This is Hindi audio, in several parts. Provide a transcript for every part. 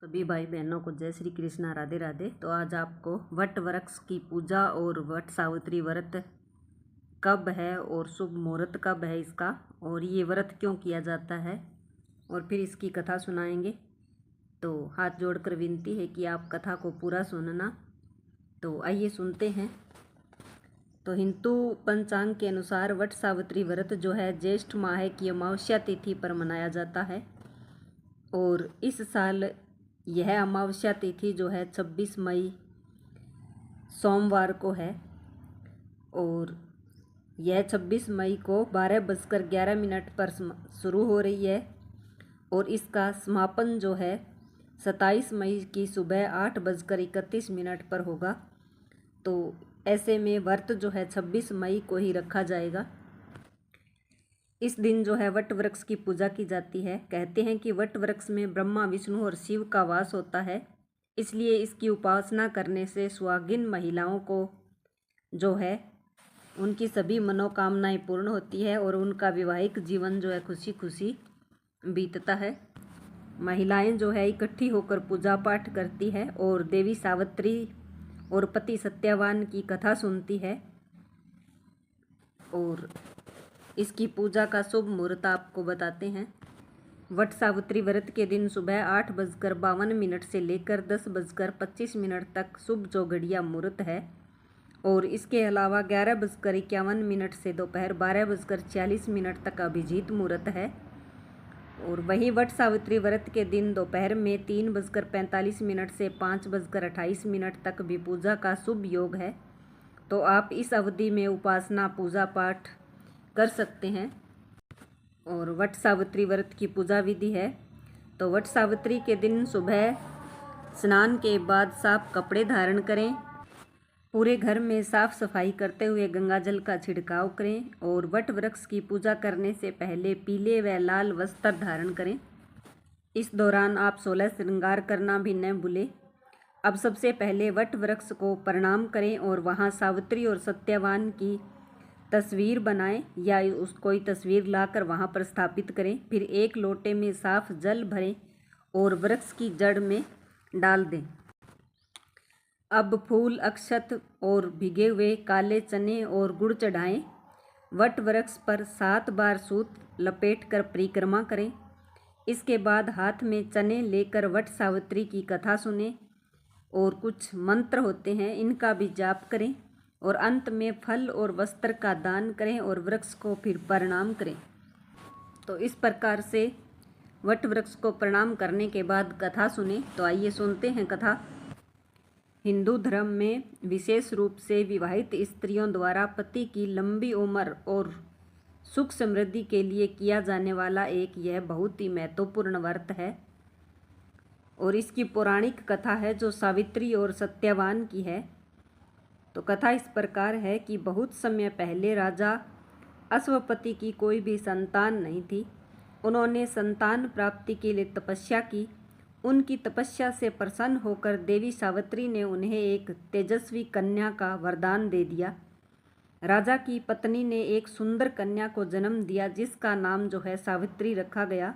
सभी भाई बहनों को जय श्री कृष्णा, राधे राधे। तो आज आपको वट वृक्ष की पूजा और वट सावित्री व्रत कब है और शुभ मुहूर्त कब है इसका, और ये व्रत क्यों किया जाता है, और फिर इसकी कथा सुनाएंगे। तो हाथ जोड़कर विनती है कि आप कथा को पूरा सुनना। तो आइए सुनते हैं। तो हिंदू पंचांग के अनुसार वट सावित्री व्रत जो है ज्येष्ठ माह की अमावस्या तिथि पर मनाया जाता है, और इस साल यह अमावस्या तिथि जो है 26 मई सोमवार को है, और यह 26 मई को 12:11 पर शुरू हो रही है, और इसका समापन जो है 27 मई की सुबह 8:31 पर होगा। तो ऐसे में व्रत जो है 26 मई को ही रखा जाएगा। इस दिन जो है वट वृक्ष की पूजा की जाती है। कहते हैं कि वट वृक्ष में ब्रह्मा, विष्णु और शिव का वास होता है, इसलिए इसकी उपासना करने से सुहागिन महिलाओं को जो है उनकी सभी मनोकामनाएं पूर्ण होती है और उनका वैवाहिक जीवन जो है खुशी खुशी बीतता है। महिलाएं जो है इकट्ठी होकर पूजा पाठ करती है और देवी सावित्री और पति सत्यवान की कथा सुनती है। और इसकी पूजा का शुभ मुहूर्त आपको बताते हैं। वट सावित्री व्रत के दिन सुबह 8:52 से लेकर 10:25 तक शुभ जो घड़िया मुहूर्त है, और इसके अलावा 11:51 से दोपहर 12:46 तक अभिजीत मुहूर्त है। और वहीं वट सावित्री व्रत के दिन दोपहर में 3:45 से 5:28 तक भी पूजा का शुभ योग है। तो आप इस अवधि में उपासना पूजा पाठ कर सकते हैं। और वट सावित्री व्रत की पूजा विधि है। तो वट सावित्री के दिन सुबह स्नान के बाद साफ कपड़े धारण करें, पूरे घर में साफ सफाई करते हुए गंगा जल का छिड़काव करें, और वट वृक्ष की पूजा करने से पहले पीले व लाल वस्त्र धारण करें। इस दौरान आप 16 श्रृंगार करना भी न भूलें। अब सबसे पहले वट वृक्ष को प्रणाम करें और वहां सावित्री और सत्यवान की तस्वीर बनाएं या कोई तस्वीर लाकर वहां पर स्थापित करें। फिर एक लोटे में साफ जल भरें और वृक्ष की जड़ में डाल दें। अब फूल, अक्षत और भिगे हुए काले चने और गुड़ चढ़ाएं। वट वृक्ष पर 7 बार सूत लपेटकर परिक्रमा करें। इसके बाद हाथ में चने लेकर वट सावित्री की कथा सुनें, और कुछ मंत्र होते हैं इनका भी जाप करें, और अंत में फल और वस्त्र का दान करें और वृक्ष को फिर प्रणाम करें। तो इस प्रकार से वट वृक्ष को प्रणाम करने के बाद कथा सुने। तो आइए सुनते हैं कथा। हिंदू धर्म में विशेष रूप से विवाहित स्त्रियों द्वारा पति की लंबी उम्र और सुख समृद्धि के लिए किया जाने वाला एक यह बहुत ही महत्वपूर्ण व्रत है, और इसकी पौराणिक कथा है जो सावित्री और सत्यवान की है। तो कथा इस प्रकार है कि बहुत समय पहले राजा अश्वपति की कोई भी संतान नहीं थी। उन्होंने संतान प्राप्ति के लिए तपस्या की। उनकी तपस्या से प्रसन्न होकर देवी सावित्री ने उन्हें एक तेजस्वी कन्या का वरदान दे दिया। राजा की पत्नी ने एक सुंदर कन्या को जन्म दिया, जिसका नाम जो है सावित्री रखा गया।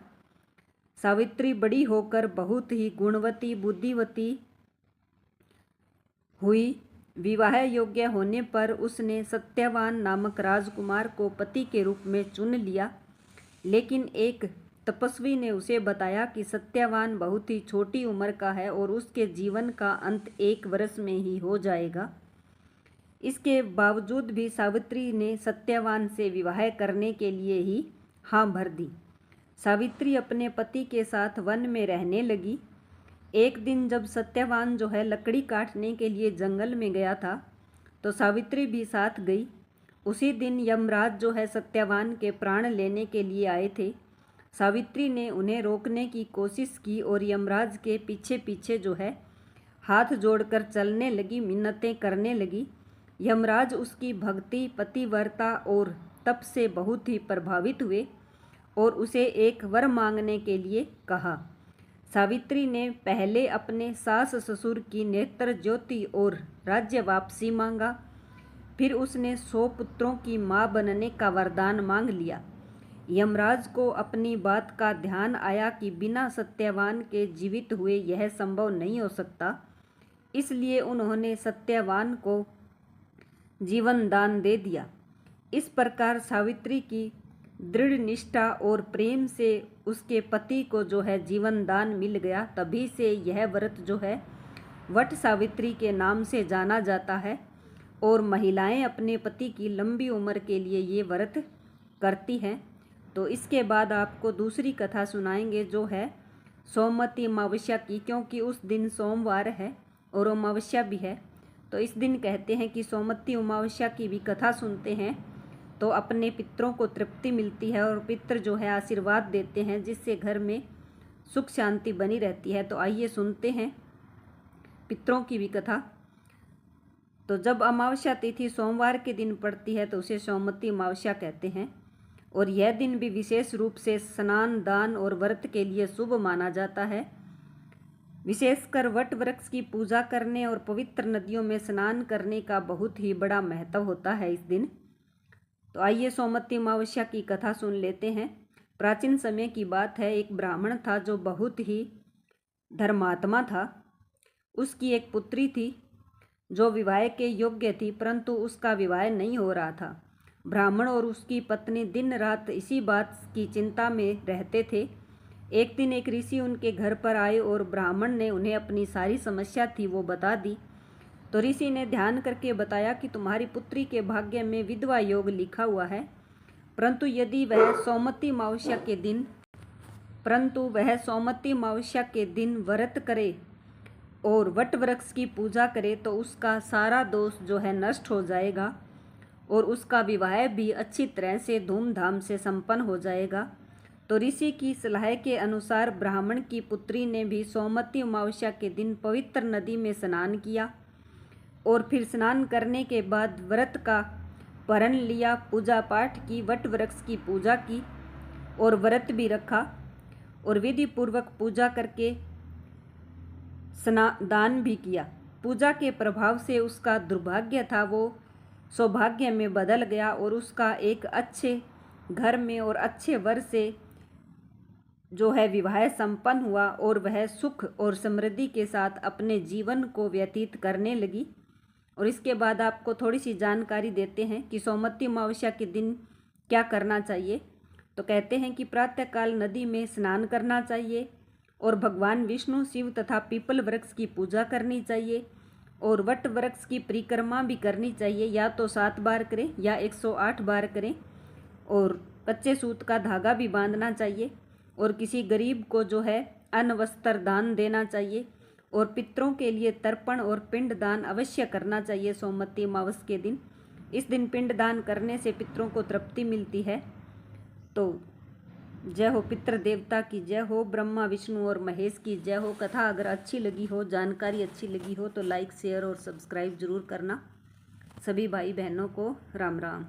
सावित्री बड़ी होकर बहुत ही गुणवती, बुद्धिवती हुई। विवाह योग्य होने पर उसने सत्यवान नामक राजकुमार को पति के रूप में चुन लिया, लेकिन एक तपस्वी ने उसे बताया कि सत्यवान बहुत ही छोटी उम्र का है और उसके जीवन का अंत 1 वर्ष में ही हो जाएगा। इसके बावजूद भी सावित्री ने सत्यवान से विवाह करने के लिए ही हाँ भर दी। सावित्री अपने पति के साथ वन में रहने लगी। एक दिन जब सत्यवान जो है लकड़ी काटने के लिए जंगल में गया था, तो सावित्री भी साथ गई। उसी दिन यमराज जो है सत्यवान के प्राण लेने के लिए आए थे। सावित्री ने उन्हें रोकने की कोशिश की और यमराज के पीछे पीछे जो है हाथ जोड़कर चलने लगी, मिन्नतें करने लगी। यमराज उसकी भक्ति, पतिव्रता और तप से बहुत ही प्रभावित हुए और उसे एक वर मांगने के लिए कहा। सावित्री ने पहले अपने सास ससुर की नेत्र ज्योति और राज्य वापसी मांगा। फिर उसने 100 पुत्रों की मां बनने का वरदान मांग लिया। यमराज को अपनी बात का ध्यान आया कि बिना सत्यवान के जीवित हुए यह संभव नहीं हो सकता, इसलिए उन्होंने सत्यवान को जीवन दान दे दिया। इस प्रकार सावित्री की दृढ़ निष्ठा और प्रेम से उसके पति को जो है जीवन दान मिल गया। तभी से यह व्रत जो है वट सावित्री के नाम से जाना जाता है और महिलाएं अपने पति की लंबी उम्र के लिए ये व्रत करती हैं। तो इसके बाद आपको दूसरी कथा सुनाएंगे जो है सोमवती अमावस्या की, क्योंकि उस दिन सोमवार है और अमावस्या भी है। तो इस दिन कहते हैं कि सोमवती अमावस्या की भी कथा सुनते हैं तो अपने पितरों को तृप्ति मिलती है और पितर जो है आशीर्वाद देते हैं, जिससे घर में सुख शांति बनी रहती है। तो आइए सुनते हैं पितरों की भी कथा। तो जब अमावस्या तिथि सोमवार के दिन पड़ती है तो उसे सोमवती अमावस्या कहते हैं और यह दिन भी विशेष रूप से स्नान, दान और व्रत के लिए शुभ माना जाता है। विशेषकर वट वृक्ष की पूजा करने और पवित्र नदियों में स्नान करने का बहुत ही बड़ा महत्व होता है इस दिन। तो आइए सोमवती अमावस्या की कथा सुन लेते हैं। प्राचीन समय की बात है, एक ब्राह्मण था जो बहुत ही धर्मात्मा था। उसकी एक पुत्री थी जो विवाह के योग्य थी, परंतु उसका विवाह नहीं हो रहा था। ब्राह्मण और उसकी पत्नी दिन रात इसी बात की चिंता में रहते थे। एक दिन एक ऋषि उनके घर पर आए और ब्राह्मण ने उन्हें अपनी सारी समस्या थी वो बता दी। तो ऋषि ने ध्यान करके बताया कि तुम्हारी पुत्री के भाग्य में विधवा योग लिखा हुआ है, परंतु यदि वह सोमवती अमावस्या के दिन व्रत करे और वट वृक्ष की पूजा करे तो उसका सारा दोष जो है नष्ट हो जाएगा और उसका विवाह भी अच्छी तरह से धूमधाम से संपन्न हो जाएगा। तो ऋषि की सलाह के अनुसार ब्राह्मण की पुत्री ने भी सोमवती अमावस्या के दिन पवित्र नदी में स्नान किया और फिर स्नान करने के बाद व्रत का प्रण लिया, पूजा पाठ की, वट वृक्ष की पूजा की और व्रत भी रखा और विधि पूर्वक पूजा करके दान भी किया। पूजा के प्रभाव से उसका दुर्भाग्य था वो सौभाग्य में बदल गया और उसका एक अच्छे घर में और अच्छे वर से जो है विवाह संपन्न हुआ और वह सुख और समृद्धि के साथ अपने जीवन को व्यतीत करने लगी। और इसके बाद आपको थोड़ी सी जानकारी देते हैं कि सोमवती अमावस्या के दिन क्या करना चाहिए। तो कहते हैं कि प्रातःकाल नदी में स्नान करना चाहिए और भगवान विष्णु, शिव तथा पीपल वृक्ष की पूजा करनी चाहिए और वट वृक्ष की परिक्रमा भी करनी चाहिए। या तो 7 बार करें या 108 बार करें और कच्चे सूत का धागा भी बांधना चाहिए और किसी गरीब को जो है अन्न वस्त्र दान देना चाहिए और पितरों के लिए तर्पण और पिंड दान अवश्य करना चाहिए सोमवती अमावस्या के दिन। इस दिन पिंड दान करने से पितरों को तृप्ति मिलती है। तो जय हो पितृ देवता की जय हो, ब्रह्मा विष्णु और महेश की जय हो। कथा अगर अच्छी लगी हो, जानकारी अच्छी लगी हो तो लाइक, शेयर और सब्सक्राइब जरूर करना। सभी भाई बहनों को राम राम।